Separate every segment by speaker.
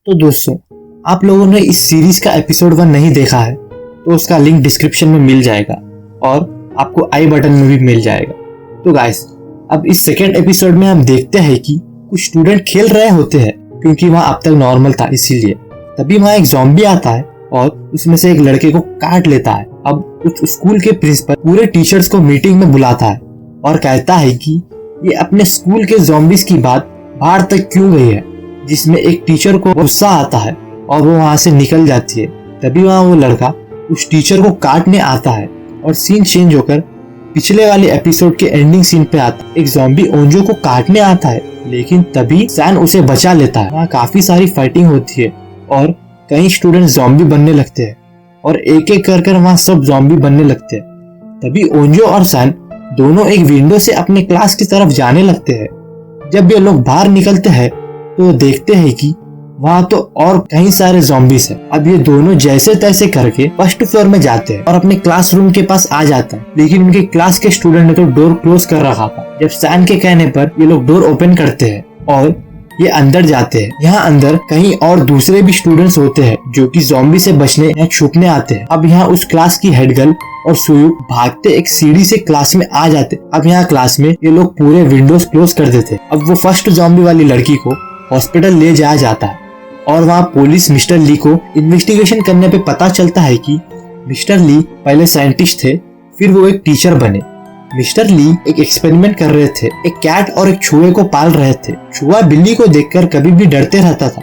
Speaker 1: तो दोस्तों, आप लोगों ने इस सीरीज का एपिसोड 1 नहीं देखा है तो उसका लिंक डिस्क्रिप्शन में मिल जाएगा और आपको आई बटन में भी मिल जाएगा। तो गाइस, अब इस सेकेंड एपिसोड में हम देखते हैं कि कुछ स्टूडेंट खेल रहे होते हैं क्योंकि वहाँ अब तक नॉर्मल था, इसीलिए तभी वहाँ एक ज़ॉम्बी आता है और उसमें से एक लड़के को काट लेता है। अब उस स्कूल के प्रिंसिपल पूरे टीचर्स को मीटिंग में बुलाता है और कहता है कि ये अपने स्कूल के ज़ॉम्बीज की बात बाहर तक क्यों गई है, जिसमें एक टीचर को गुस्सा आता है और वो वहाँ से निकल जाती है। तभी वहाँ वो लड़का उस टीचर को काटने आता है और सीन चेंज होकर पिछले वाले एपिसोड के एंडिंग सीन पे आता है। एक ज़ॉम्बी ओंजो को काटने आता है, लेकिन तभी सैन उसे बचा लेता है। वहाँ काफी सारी फाइटिंग होती है और कई स्टूडेंट ज़ॉम्बी बनने लगते हैं और एक एक कर वहाँ सब ज़ॉम्बी बनने लगते हैं। तभी ओंजो और सैन दोनों एक विंडो से अपने क्लास की तरफ जाने लगते हैं। जब ये लोग बाहर निकलते हैं तो देखते हैं कि वहाँ तो और कई सारे ज़ॉम्बीज हैं। अब ये दोनों जैसे तैसे करके फर्स्ट फ्लोर में जाते हैं और अपने क्लासरूम के पास आ जाता है, लेकिन उनके क्लास के स्टूडेंट ने तो डोर क्लोज कर रखा था। जब सैन के कहने पर ये लोग डोर ओपन करते हैं और ये अंदर जाते हैं। यहाँ अंदर कहीं और दूसरे भी स्टूडेंट्स होते हैं जो कि ज़ॉम्बी से बचने या छुपने आते हैं। अब यहाँ उस क्लास की हेड गर्ल और सुयुक भागते एक सीढ़ी से क्लास में आ जाते। अब यहाँ क्लास में ये लोग पूरे विंडोज क्लोज कर देते। अब वो फर्स्ट ज़ॉम्बी वाली लड़की को हॉस्पिटल ले जाया जाता है और वहाँ पुलिस मिस्टर ली को इन्वेस्टिगेशन करने पे पता चलता है कि मिस्टर ली पहले साइंटिस्ट थे, फिर वो एक टीचर बने। मिस्टर ली एक एक्सपेरिमेंट कर रहे थे, एक कैट और एक चूहे को पाल रहे थे। चूहा बिल्ली को देखकर कभी भी डरते रहता था,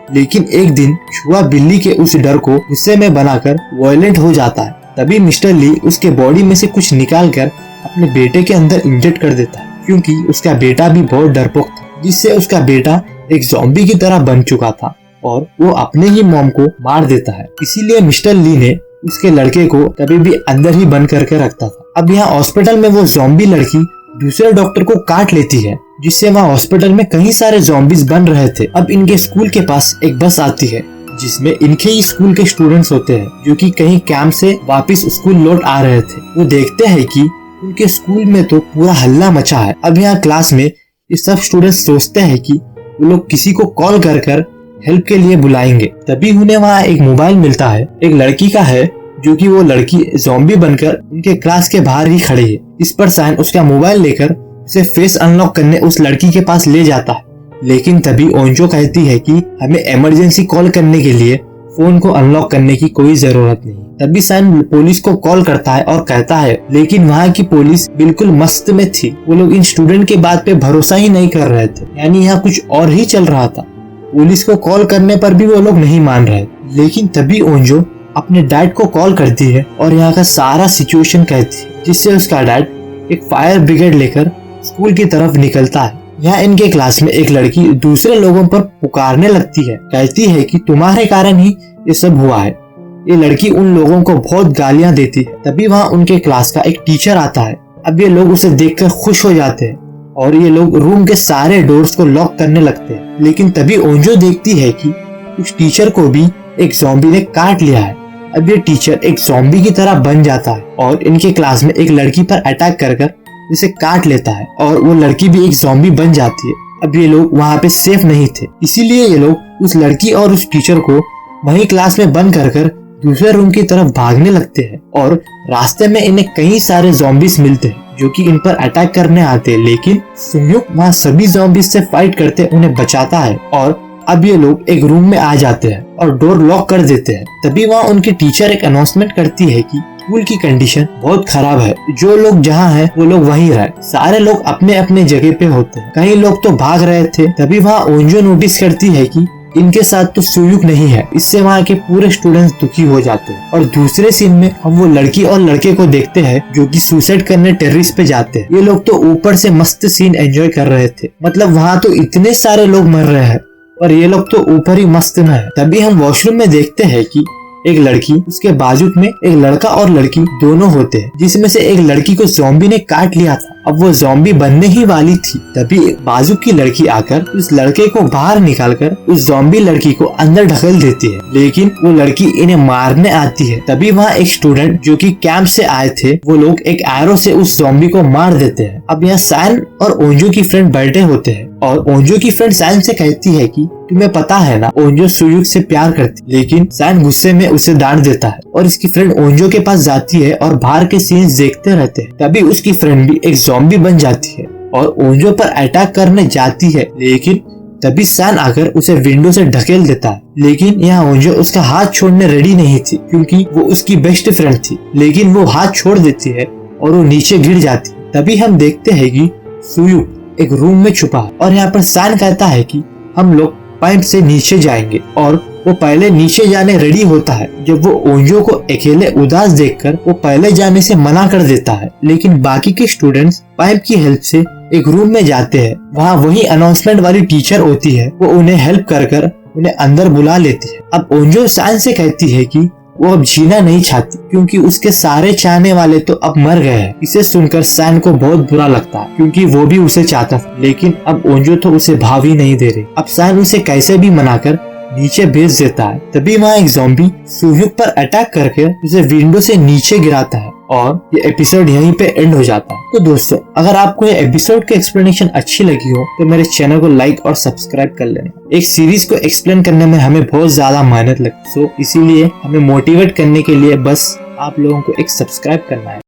Speaker 1: लेकिन एक दिन चूहा बिल्ली के उस डर को गुस्से में बनाकर वायलेंट हो जाता है। तभी मिस्टर ली उसके बॉडी में से कुछ निकाल कर अपने बेटे के अंदर इंजेक्ट कर देता है, क्योंकि उसका बेटा भी बहुत डरपोक था, जिससे उसका बेटा एक ज़ॉम्बी की तरह बन चुका था और वो अपने ही मॉम को मार देता है। इसीलिए मिस्टर ली ने उसके लड़के को कभी भी अंदर ही बंद करके रखता था। अब यहाँ हॉस्पिटल में वो ज़ॉम्बी लड़की दूसरे डॉक्टर को काट लेती है, जिससे वहाँ हॉस्पिटल में कई सारे ज़ॉम्बीज बन रहे थे। अब इनके स्कूल के पास एक बस आती है जिसमें इनके ही स्कूल के स्टूडेंट्स होते हैं जो कि कहीं कैंप से वापस स्कूल लौट आ रहे थे। वो देखते हैं कि उनके स्कूल में तो पूरा हल्ला मचा है। अब यहाँ क्लास में ये सब स्टूडेंट्स सोचते हैं कि वो लोग किसी को कॉल कर हेल्प के लिए बुलाएंगे। तभी उन्हें वहाँ एक मोबाइल मिलता है, एक लड़की का है, जो कि वो लड़की ज़ॉम्बी बनकर उनके क्लास के बाहर ही खड़ी है। इस पर सैन उसका मोबाइल लेकर उसे फेस अनलॉक करने उस लड़की के पास ले जाता है, लेकिन तभी ओंजो कहती है कि हमें इमरजेंसी कॉल करने के लिए फोन को अनलॉक करने की कोई जरूरत नहीं। तभी सैन पुलिस को कॉल करता है और कहता है, लेकिन वहाँ की पुलिस बिल्कुल मस्त में थी। वो लोग इन स्टूडेंट के बात पे भरोसा ही नहीं कर रहे थे, यानी यहाँ कुछ और ही चल रहा था। पुलिस को कॉल करने पर भी वो लोग नहीं मान रहे। लेकिन तभी ओंजो अपने डैड को कॉल करती है और यहाँ का सारा सिचुएशन कहती है, जिससे उसका डैड एक फायर ब्रिगेड लेकर स्कूल की तरफ निकलता है। यहाँ इनके क्लास में एक लड़की दूसरे लोगों पर पुकारने लगती है, कहती है कि तुम्हारे कारण ही ये सब हुआ है। ये लड़की उन लोगों को बहुत गालियां देती है। तभी वहाँ उनके क्लास का एक टीचर आता है। अब ये लोग उसे देखकर खुश हो जाते हैं और ये लोग रूम के सारे डोर्स को लॉक करने लगते हैं। लेकिन तभी ओंजो देखती है कि उस टीचर को भी एक ज़ॉम्बी ने काट लिया है। अब ये टीचर एक ज़ॉम्बी की तरह बन जाता है और इनके क्लास में एक लड़की पर अटैक कर इसे काट लेता है और वो लड़की भी एक ज़ॉम्बी बन जाती है। अब ये लोग वहाँ पे सेफ नहीं थे, इसीलिए ये लोग उस लड़की और उस टीचर को वही क्लास में बंद कर दूसरे रूम की तरफ भागने लगते हैं और रास्ते में इन्हें कई सारे ज़ॉम्बीज मिलते हैं जो कि इन पर अटैक करने आते हैं। लेकिन सुयुक वहाँ सभी ज़ॉम्बीज से फाइट करते उन्हें बचाता है और अब ये लोग एक रूम में आ जाते हैं और डोर लॉक कर देते हैं। तभी वहाँ उनकी टीचर एक अनाउंसमेंट करती है कि स्कूल की कंडीशन बहुत खराब है, जो लोग जहाँ हैं वो लोग वहीं रहे। सारे लोग अपने अपने जगह पे होते हैं, कई लोग तो भाग रहे थे। तभी वहाँ ओंजो नोटिस करती है कि इनके साथ तो सुयुक नहीं है, इससे वहाँ के पूरे स्टूडेंट्स दुखी हो जाते हैं। और दूसरे सीन में हम वो लड़की और लड़के को देखते हैं जो कि सुसाइड करने टेरेस पे जाते हैं। ये लोग तो ऊपर से मस्त सीन एंजॉय कर रहे थे, मतलब वहाँ तो इतने सारे लोग मर रहे हैं और ये लोग तो ऊपर ही मस्त में है। तभी हम वॉशरूम में देखते हैं कि एक लड़की, उसके बाजू में एक लड़का और लड़की दोनों होते हैं, जिसमें से एक लड़की को ज़ॉम्बी ने काट लिया था। अब वो ज़ॉम्बी बनने ही वाली थी। तभी एक बाजू की लड़की आकर उस लड़के को बाहर निकालकर उस ज़ॉम्बी लड़की को अंदर ढकेल देती है, लेकिन वो लड़की इन्हें मारने आती है। तभी वहाँ एक स्टूडेंट जो कि कैंप से आए थे, वो लोग एक एरो से उस ज़ॉम्बी को मार देते हैं। अब यहाँ सैन और ओंजो की फ्रेंड बैठे होते हैं और ओंजो की फ्रेंड सैन से कहती है कि तुम्हें पता है ना, ओंजो सुयुक से प्यार करती, लेकिन सैन गुस्से में उसे डांट देता है और इसकी फ्रेंड ओंजो के पास जाती है और बाहर के सीन्स देखते रहते हैं। तभी उसकी फ्रेंड भी एक ज़ॉम्बी बन जाती है और ओंजो पर अटैक करने जाती है, लेकिन तभी सैन आकर उसे विंडो से ढकेल देता है। लेकिन यहाँ ओंजो उसका हाथ छोड़ने रेडी नहीं थी क्योंकि वो उसकी बेस्ट फ्रेंड थी, लेकिन वो हाथ छोड़ देती है और वो नीचे गिर जाती है। तभी हम देखते हैं कि सुयुक एक रूम में छुपा है और यहाँ पर सैन कहता है कि हम लोग पाइप से नीचे जाएंगे और वो पहले नीचे जाने रेडी होता है। जब वो ओंजो को अकेले उदास देखकर वो पहले जाने से मना कर देता है, लेकिन बाकी के स्टूडेंट्स पाइप की हेल्प से एक रूम में जाते हैं। वहाँ वही अनाउंसमेंट वाली टीचर होती है, वो उन्हें हेल्प कर उन्हें अंदर बुला लेती है। अब ओंजो सैन से कहती है कि वो अब जीना नहीं चाहती क्योंकि उसके सारे चाहने वाले तो अब मर गए हैं। इसे सुनकर सैन को बहुत बुरा लगता है क्योंकि वो भी उसे चाहता था, लेकिन अब ओंजो तो उसे भाव ही नहीं दे रही। अब सैन उसे कैसे भी मनाकर नीचे भेज देता है। तभी वहाँ एक ज़ॉम्बी सुयुक पर अटैक करके उसे विंडो से नीचे गिराता है और ये एपिसोड यहीं पे एंड हो जाता है। तो दोस्तों, अगर आपको ये एपिसोड की एक्सप्लेनेशन अच्छी लगी हो तो मेरे चैनल को लाइक और सब्सक्राइब कर लेना। एक सीरीज को एक्सप्लेन करने में हमें बहुत ज्यादा मेहनत लगती है, इसीलिए हमें मोटिवेट करने के लिए बस आप लोगों को एक सब्सक्राइब करना है।